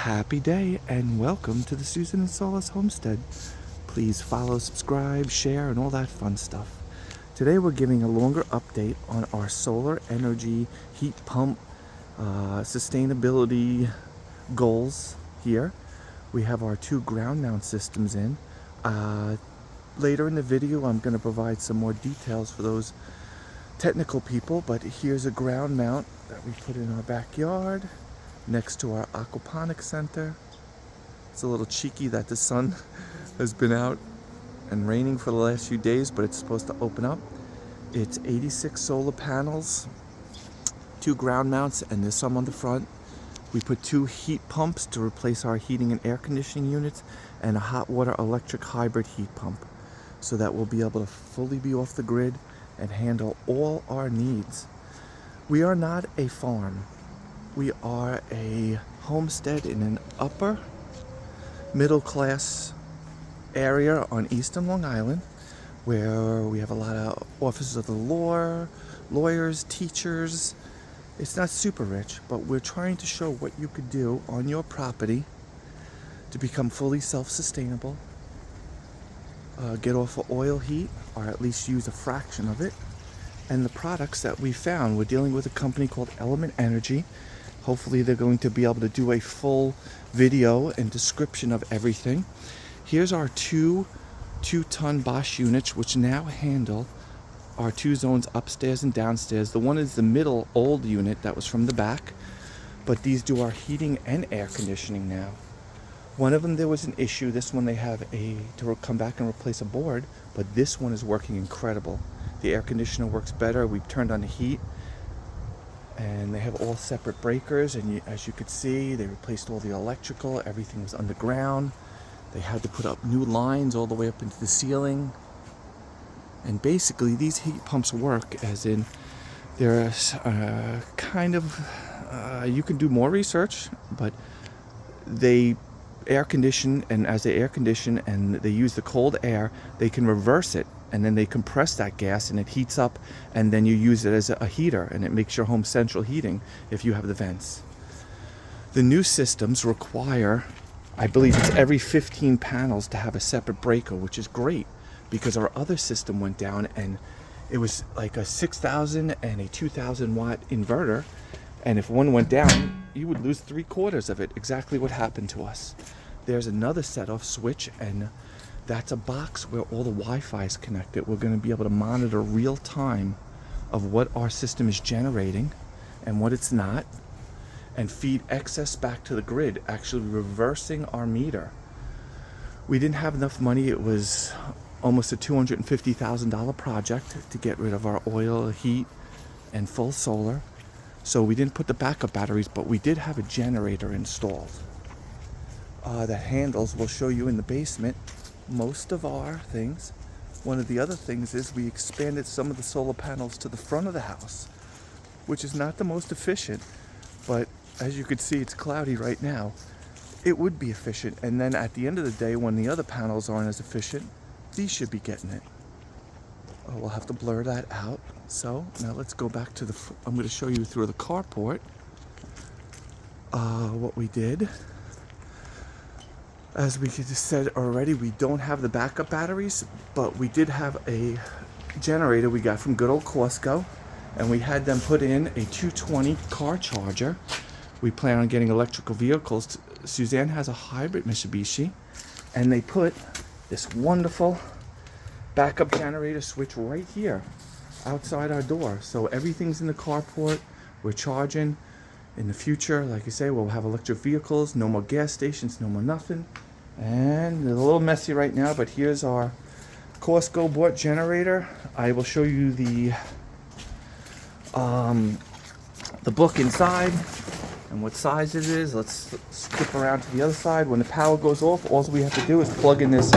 Happy day and welcome to the Susan and Soulless Homestead. Please follow, subscribe, share, and all that fun stuff. Today we're giving a longer update on our solar energy heat pump sustainability goals here. We have our 2 ground mount systems in. Later in the video I'm going to provide some more details for those technical people, but here's a ground mount that we put in our backyard next to our Aquaponics center. It's a little cheeky that the sun has been out and raining for the last few days, but it's supposed to open up. It's 86 solar panels, 2 ground mounts, and there's some on the front. We put 2 heat pumps to replace our heating and air conditioning units, and a hot water electric hybrid heat pump, so that we'll be able to fully be off the grid and handle all our needs. We are not a farm. We are a homestead in an upper middle class area on Eastern Long Island, where we have a lot of offices of the law, lawyers, teachers. It's not super rich, but we're trying to show what you could do on your property to become fully self-sustainable, get off of oil heat, or at least use a fraction of it. And the products that we found, we're dealing with a company called Element Energy. Hopefully they're going to be able to do a full video and description of everything. Here's our 2-ton Bosch units, which now handle our 2 zones upstairs and downstairs. The one is the middle old unit that was from the back, but these do our heating and air conditioning now. One of them there was an issue. This one they have to come back and replace a board, but this one is working incredible. The air conditioner works better. We've turned on the heat, and they have all separate breakers, and as you could see, they replaced all the electrical. Everything was underground. They had to put up new lines all the way up into the ceiling. And basically these heat pumps work as in there's you can do more research, but they air condition, and as they air condition and they use the cold air, they can reverse it, and then they compress that gas and it heats up, and then you use it as a heater, and it makes your home central heating if you have the vents. The new systems require, I believe it's every 15 panels to have a separate breaker, which is great because our other system went down and it was like a 6,000 and a 2,000 watt inverter, and if one went down you would lose 3/4 of it. Exactly what happened to us. There's another set-off switch, and that's a box where all the Wi-Fi is connected. We're going to be able to monitor real time of what our system is generating and what it's not, and feed excess back to the grid, actually reversing our meter. We didn't have enough money. It was almost a $250,000 project to get rid of our oil, heat, and full solar. So we didn't put the backup batteries, but we did have a generator installed that handles, we'll show you in the basement, most of our things. One of the other things is we expanded some of the solar panels to the front of the house, which is not the most efficient, but as you can see, it's cloudy right now. It would be efficient, and then at the end of the day, when the other panels aren't as efficient, these should be getting it. We'll have to blur that out. So now let's go back to I'm going to show you through the carport what we did. As we just said already, we don't have the backup batteries, but we did have a generator we got from good old Costco, and we had them put in a 220 car charger. We plan on getting electrical vehicles. Suzanne has a hybrid Mitsubishi, and they put this wonderful backup generator switch right here outside our door. So everything's in the carport. We're charging. In the future, like I say, we'll have electric vehicles, no more gas stations, no more nothing. And it's a little messy right now, but here's our Costco bought generator. I will show you the book inside and what size it is. Let's skip around to the other side. When the power goes off, all we have to do is plug in this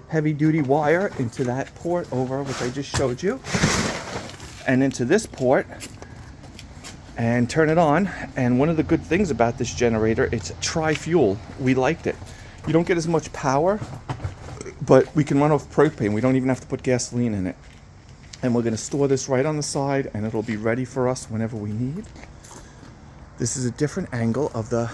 heavy duty wire into that port over, which I just showed you, and into this port, and turn it on. And one of the good things about this generator, it's tri-fuel. We liked it. You don't get as much power, but we can run off propane. We don't even have to put gasoline in it. And we're going to store this right on the side, and it'll be ready for us whenever we need. This is a different angle of the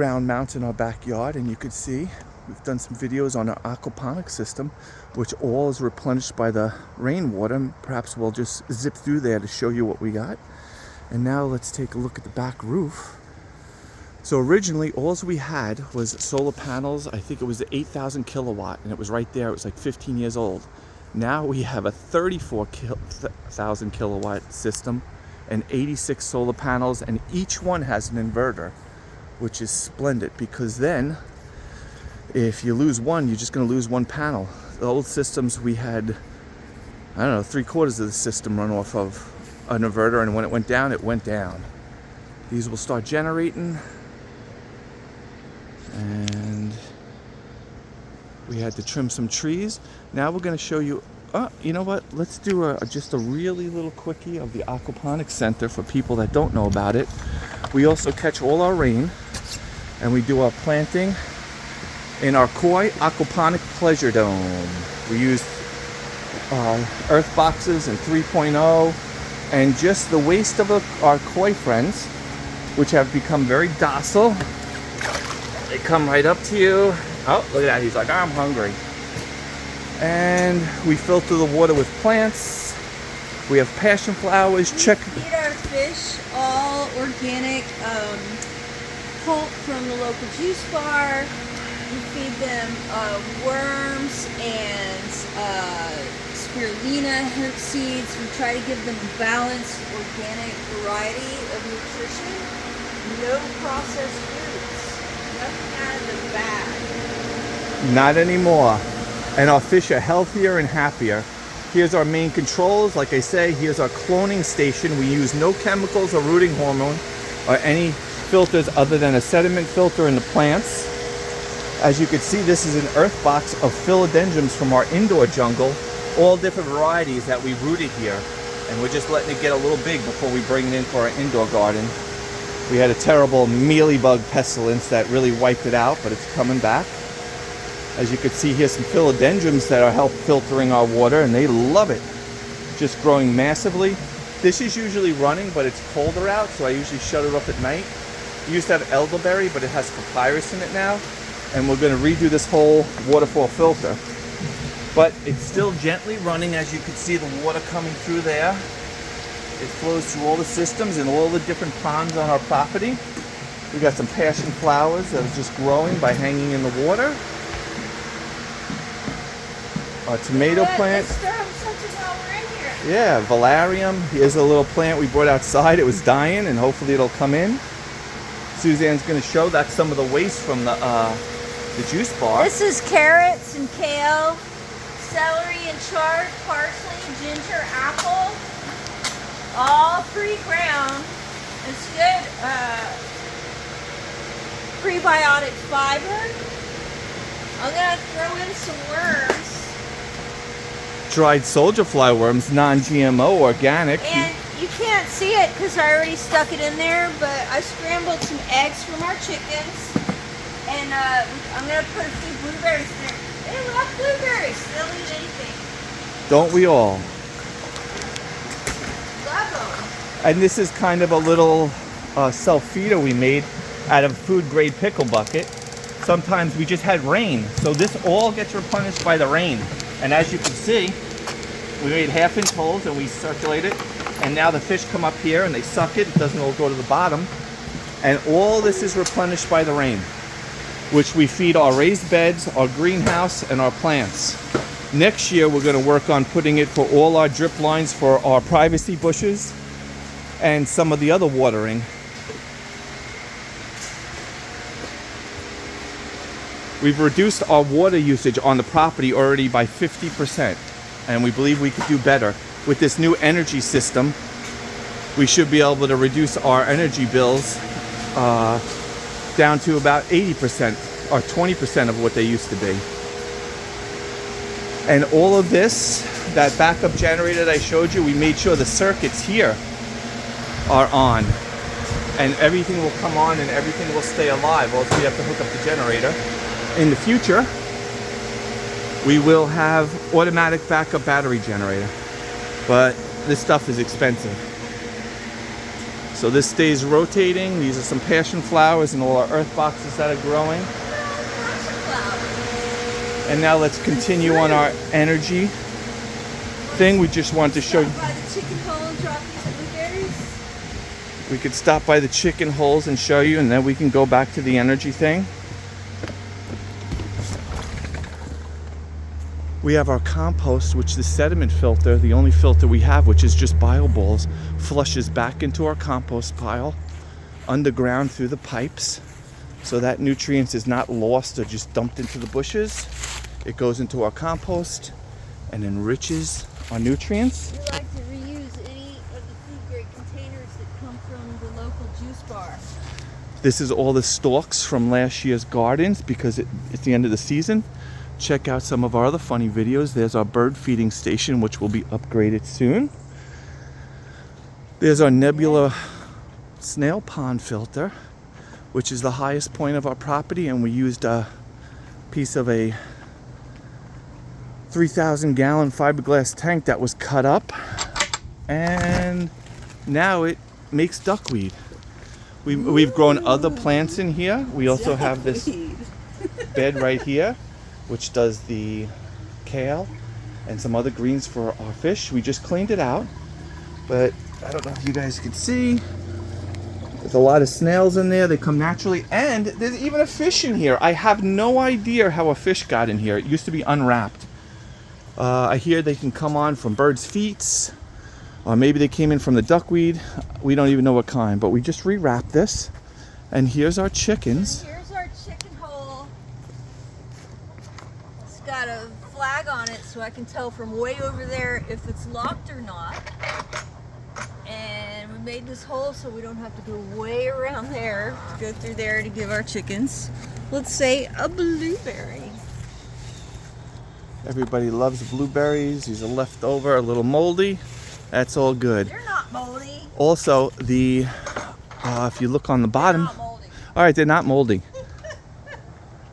ground mount in our backyard, and you could see we've done some videos on our aquaponics system, which all is replenished by the rainwater. And perhaps we'll just zip through there to show you what we got. And now let's take a look at the back roof. So originally, all we had was solar panels. I think it was 8,000 kilowatt, and it was right there. It was like 15 years old. Now we have a 34,000 kilowatt system and 86 solar panels, and each one has an inverter, which is splendid, because then if you lose one, you're just going to lose one panel. The old systems, we had, I don't know, 3/4 of the system run off of an inverter, and when it went down, it went down. These will start generating, and we had to trim some trees. Now we're going to show you, you know what, let's do just a really little quickie of the Aquaponics Center for people that don't know about it. We also catch all our rain, and we do our planting in our koi aquaponic pleasure dome. We use earth boxes and 3.0, and just the waste of our koi friends, which have become very docile. They come right up to you. Oh, look at that, he's like, I'm hungry. And we filter the water with plants. We have passion flowers. We feed our fish all organic pulp from the local juice bar. We feed them worms and spirulina, hemp seeds. We try to give them a balanced organic variety of nutrition. No processed foods. Nothing out of the bag. Not anymore. And our fish are healthier and happier. Here's our main controls. Like I say, here's our cloning station. We use no chemicals or rooting hormone or any filters other than a sediment filter in the plants. As you can see, this is an earth box of philodendrons from our indoor jungle, all different varieties that we rooted here. And we're just letting it get a little big before we bring it in for our indoor garden. We had a terrible mealybug pestilence that really wiped it out, but it's coming back. As you can see, here's some philodendrons that are help filtering our water, and they love it. Just growing massively. This is usually running, but it's colder out, so I usually shut it off at night. We used to have elderberry, but it has papyrus in it now. And we're going to redo this whole waterfall filter. But it's still gently running. As you can see, the water coming through there. It flows through all the systems and all the different ponds on our property. We got some passion flowers that are just growing by hanging in the water. Our tomato plant. Let's stir up something while we're in here. Yeah, valerian. Here's a little plant we brought outside. It was dying, and hopefully it'll come in. Suzanne's going to show that's some of the waste from the juice bar. This is carrots and kale, celery and chard, parsley, ginger, apple, all pre-ground. It's good prebiotic fiber. I'm going to throw in some worms. Dried soldier fly worms, non-GMO, organic. And you can't see it because I already stuck it in there, but I scrambled some eggs from our chickens. And I'm going to put a few blueberries in there. They love blueberries. They'll eat anything. Don't we all? Love them. And this is kind of a little self-feeder we made out of food-grade pickle bucket. Sometimes we just had rain, so this all gets replenished by the rain. And as you can see, we made half-inch holes and we circulate it. And now the fish come up here and they suck it. It doesn't all go to the bottom. And all this is replenished by the rain, which we feed our raised beds, our greenhouse, and our plants. Next year, we're going to work on putting it for all our drip lines for our privacy bushes and some of the other watering. We've reduced our water usage on the property already by 50%, and we believe we could do better. With this new energy system, we should be able to reduce our energy bills down to about 80% or 20% of what they used to be. And all of this, that backup generator that I showed you, we made sure the circuits here are on. And everything will come on and everything will stay alive. Also, we have to hook up the generator. In the future, we will have automatic backup battery generator. But this stuff is expensive. So this stays rotating. These are some passion flowers and all our earth boxes that are growing. And now let's continue on our energy thing. We just wanted to show you. By the chicken hole and drop these blueberries. We could stop by the chicken holes and show you, and then we can go back to the energy thing. We have our compost, which the sediment filter, the only filter we have, which is just bio balls, flushes back into our compost pile underground through the pipes, so that nutrients is not lost or just dumped into the bushes. It goes into our compost and enriches our nutrients. We like to reuse any of the food grade containers that come from the local juice bar. This is all the stalks from last year's gardens because it's the end of the season. Check out some of our other funny videos. There's our bird feeding station, which will be upgraded soon. There's our nebula snail pond filter, which is the highest point of our property, and we used a piece of a 3,000 gallon fiberglass tank that was cut up, and now it makes duckweed. We've grown other plants in here. We also have this bed right here, which does the kale and some other greens for our fish. We just cleaned it out, but I don't know if you guys can see. There's a lot of snails in there. They come naturally, and there's even a fish in here. I have no idea how a fish got in here. It used to be unwrapped. I hear they can come on from birds' feet, or maybe they came in from the duckweed. We don't even know what kind, but we just rewrapped this, and here's our chickens. Here's our chicken hole. It's got a flag on it so I can tell from way over there if it's locked or not. And we made this hole so we don't have to go way around there to go through there to give our chickens, let's say, a blueberry. Everybody loves blueberries. These are left over, a little moldy. That's all good. They're not moldy. Also, the if you look on the bottom, They're not moldy. all right, they're not moldy.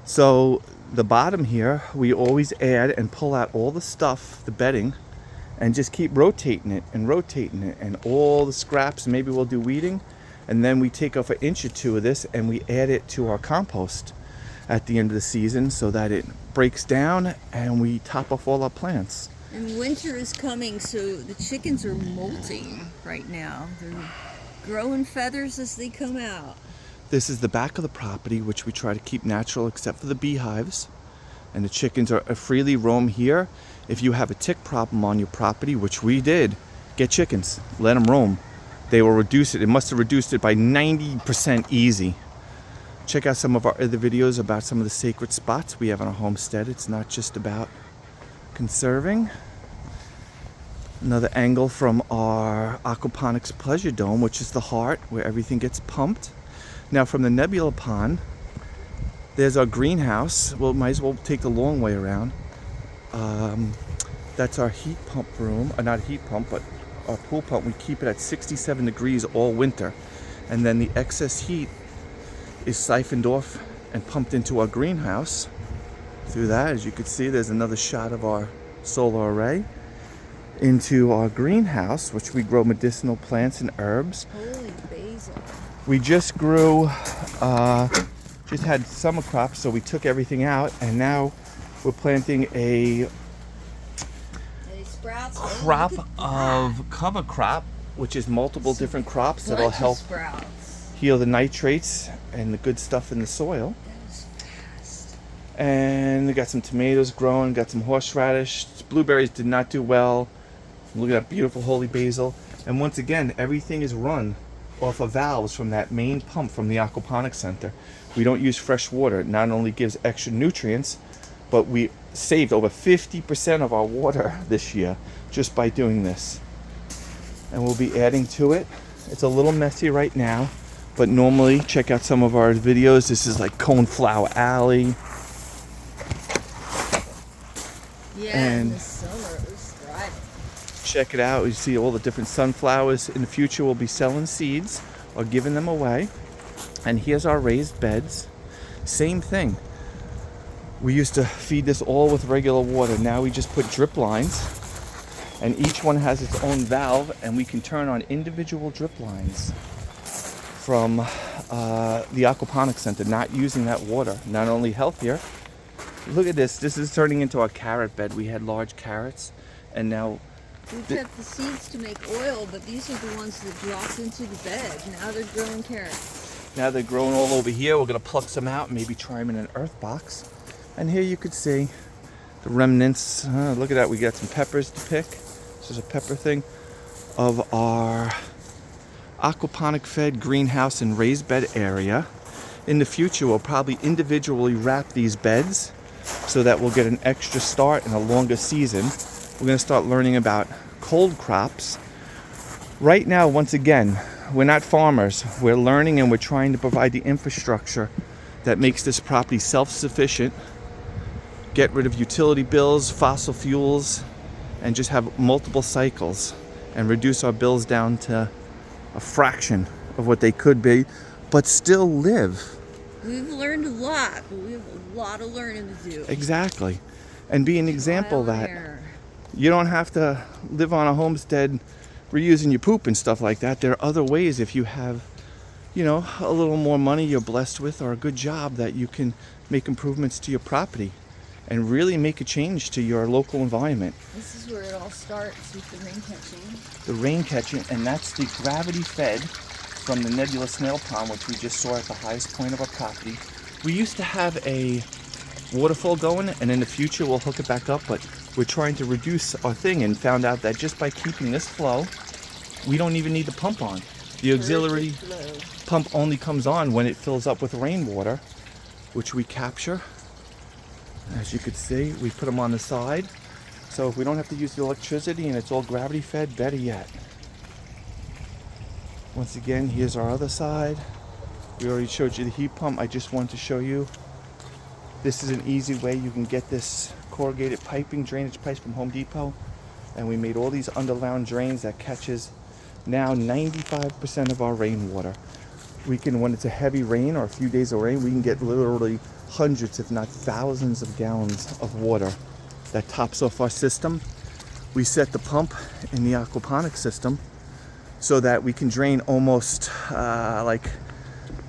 So the bottom here, we always add and pull out all the stuff, the bedding, and just keep rotating it, and all the scraps. Maybe we'll do weeding, and then we take off an inch or two of this and we add it to our compost at the end of the season so that it breaks down, and we top off all our plants. And winter is coming, so the chickens are molting right now. They're growing feathers as they come out. This is the back of the property, which we try to keep natural except for the beehives. And the chickens are freely roam here. If you have a tick problem on your property, which we did, get chickens. Let them roam. They will reduce it. It must have reduced it by 90% easy. Check out some of our other videos about some of the sacred spots we have on our homestead. It's not just about conserving. Another angle from our Aquaponics pleasure dome, which is the heart where everything gets pumped. Now from the nebula pond, there's our greenhouse. Well, might as well take the long way around. That's our heat pump room. Not heat pump, but our pool pump. We keep it at 67 degrees all winter. And then the excess heat is siphoned off and pumped into our greenhouse. Through that, as you can see, there's another shot of our solar array into our greenhouse, which we grow medicinal plants and herbs. Holy basil. We just grew, just had summer crops, so we took everything out, and now we're planting a crop of cover crop, which is multiple different crops that'll help heal the nitrates and the good stuff in the soil. And we got some tomatoes growing, got some horseradish. Blueberries did not do well. Look at that beautiful holy basil. And once again, everything is run off of valves from that main pump from the Aquaponics Center. We don't use fresh water. It not only gives extra nutrients, but we saved over 50% of our water this year just by doing this. And we'll be adding to it. It's a little messy right now, but normally check out some of our videos. This is like Coneflower Alley. Yeah, and the summer it was thriving. Check it out. You see all the different sunflowers. In the future, we'll be selling seeds or giving them away. And here's our raised beds. Same thing. We used to feed this all with regular water. Now we just put drip lines, and each one has its own valve, and we can turn on individual drip lines. from the Aquaponics Center, not using that water. Not only healthier, look at this. This is turning into a carrot bed. We had large carrots, and now We kept the seeds to make oil, but these are the ones that dropped into the bed. Now they're growing carrots. now they're growing all over here. We're gonna pluck some out and maybe try them in an earth box. And here you could see the remnants. Look at that. We got some peppers to pick. This is a pepper thing of our aquaponic fed greenhouse and raised bed area. In the future, we'll probably individually wrap these beds so that we'll get an extra start and a longer season. We're going to start learning about cold crops. Right now, once again, we're not farmers. We're learning and we're trying to provide the infrastructure that makes this property self-sufficient, get rid of utility bills, fossil fuels, and just have multiple cycles and reduce our bills down to a fraction of what they could be, but still live. We've learned a lot, but we have a lot of learning to do. Exactly. And be an example Trial and that error. you don't have to live on a homestead reusing your poop and stuff like that. There are other ways, if you have, you know, a little more money you're blessed with or a good job, that you can make improvements to your property and really make a change to your local environment. This is where it all starts with the rain catching. The rain catching, and that's the gravity fed from the nebula snail pond, which we just saw at the highest point of our property. We used to have a waterfall going, and in the future we'll hook it back up, but we're trying to reduce our thing and found out that just by keeping this flow, we don't even need the pump on. The auxiliary pump only comes on when it fills up with rainwater, which we capture. As you can see, we put them on the side. So if we don't have to use the electricity and it's all gravity fed, better yet. Once again, here's our other side. We already showed you the heat pump. I just wanted to show you. This is an easy way you can get this corrugated piping, drainage pipes from Home Depot. And we made all these underground drains that catches now 95% of our rainwater. We can, when it's a heavy rain or a few days of rain, we can get literally hundreds, if not thousands of gallons of water that tops off our system. We set the pump in the aquaponics system so that we can drain almost like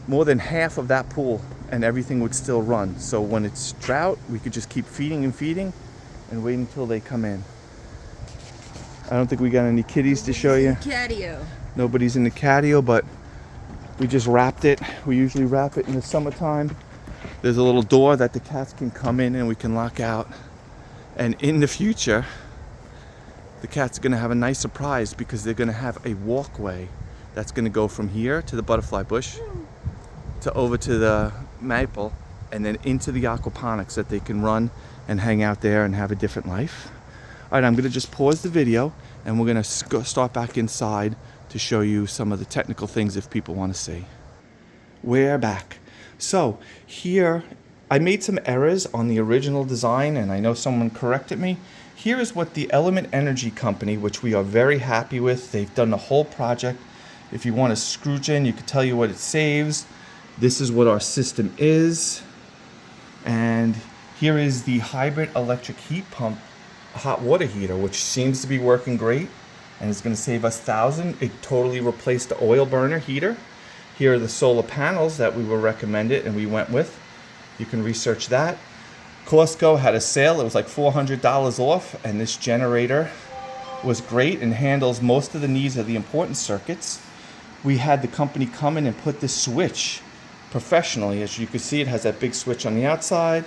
more than half of that pool and everything would still run. So when it's drought, we could just keep feeding and feeding and wait until they come in. I don't think we got any kitties to show you. Catio. Nobody's in the catio, but we just wrapped it. We usually wrap it in the summertime. There's a little door that the cats can come in and we can lock out. And in the future, the cats are going to have a nice surprise because they're going to have a walkway that's going to go from here to the butterfly bush to over to the maple and then into the aquaponics that they can run and hang out there and have a different life. All right, I'm going to just pause the video and we're going to start back inside to show you some of the technical things if people want to see. We're back. So here, I made some errors on the original design and I know someone corrected me. Here is what the Element Energy Company, which we are very happy with. They've done the whole project. If you want to scrooge in, you can tell you what it saves. This is what our system is. And here is the hybrid electric heat pump hot water heater, which seems to be working great and it's going to save us thousands. It totally replaced the oil burner heater. Here are the solar panels that we were recommended and we went with. You can research that. Costco had a sale. It was like $400 off, and this generator was great and handles most of the needs of the important circuits. We had the company come in and put this switch professionally. As you can see, it has that big switch on the outside.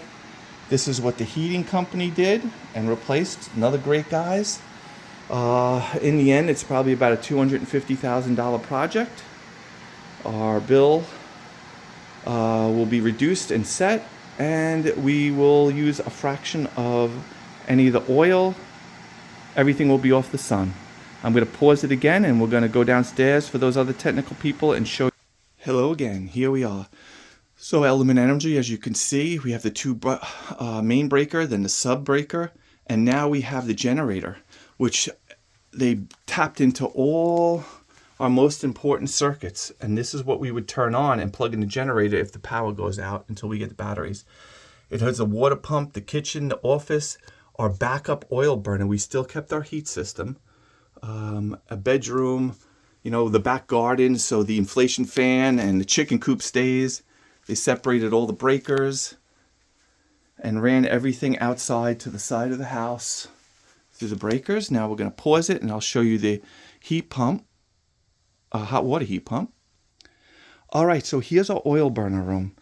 This is what the heating company did and replaced. Another great guys. In the end, it's probably about a $250,000 project. Our bill will be reduced and set, and we will use a fraction of any of the oil. Everything will be off the sun. I'm going to pause it again and we're going to go downstairs for those other technical people and show you. Hello again, here we are. So Element Energy, as you can see, we have the two main breaker, then the sub breaker, and now we have the generator, which they tapped into all our most important circuits, and this is what we would turn on and plug in the generator if the power goes out until we get the batteries. It has a water pump, the kitchen, the office, our backup oil burner. We still kept our heat system, a bedroom, you know, the back garden so the inflation fan and the chicken coop stays. They separated all the breakers and ran everything outside to the side of the house through the breakers. Now we're going to pause it and I'll show you the heat pump, hot water heat pump. All right, so here's our oil burner room.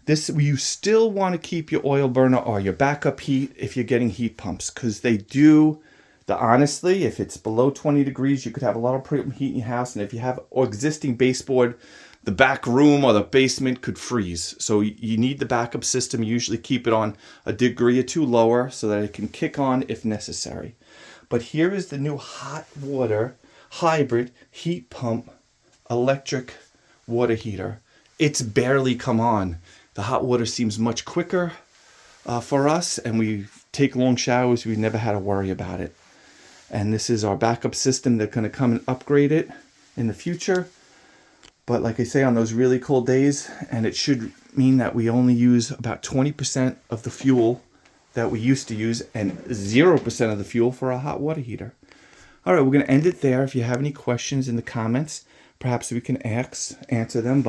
This, you still want to keep your oil burner or your backup heat if you're getting heat pumps, because they do, honestly, if it's below 20 degrees, you could have a lot of heat in your house. And if you have existing baseboard, the back room or the basement could freeze. So you need the backup system. You usually keep it on a degree or two lower so that it can kick on if necessary. But here is the new hot water hybrid heat pump electric water heater. It's barely come on. The hot water seems much quicker for us, and we take long showers. We've never had to worry about it. And this is our backup system. They're going to come and upgrade it in the future. But like I say, on those really cold days, and it should mean that we only use about 20% of the fuel that we used to use and 0% of the fuel for a hot water heater. All right, we're going to end it there. If you have any questions in the comments, perhaps we can answer them.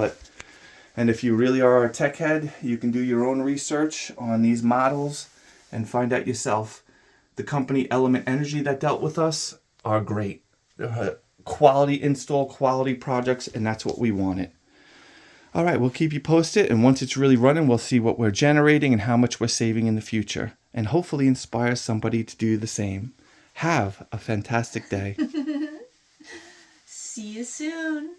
And if you really are a tech head, you can do your own research on these models and find out yourself. The company Element Energy that dealt with us are great. Quality install, quality projects, and that's what we wanted. All right, we'll keep you posted, and once it's really running, we'll see what we're generating and how much we're saving in the future, and hopefully inspire somebody to do the same. Have a fantastic day. See you soon.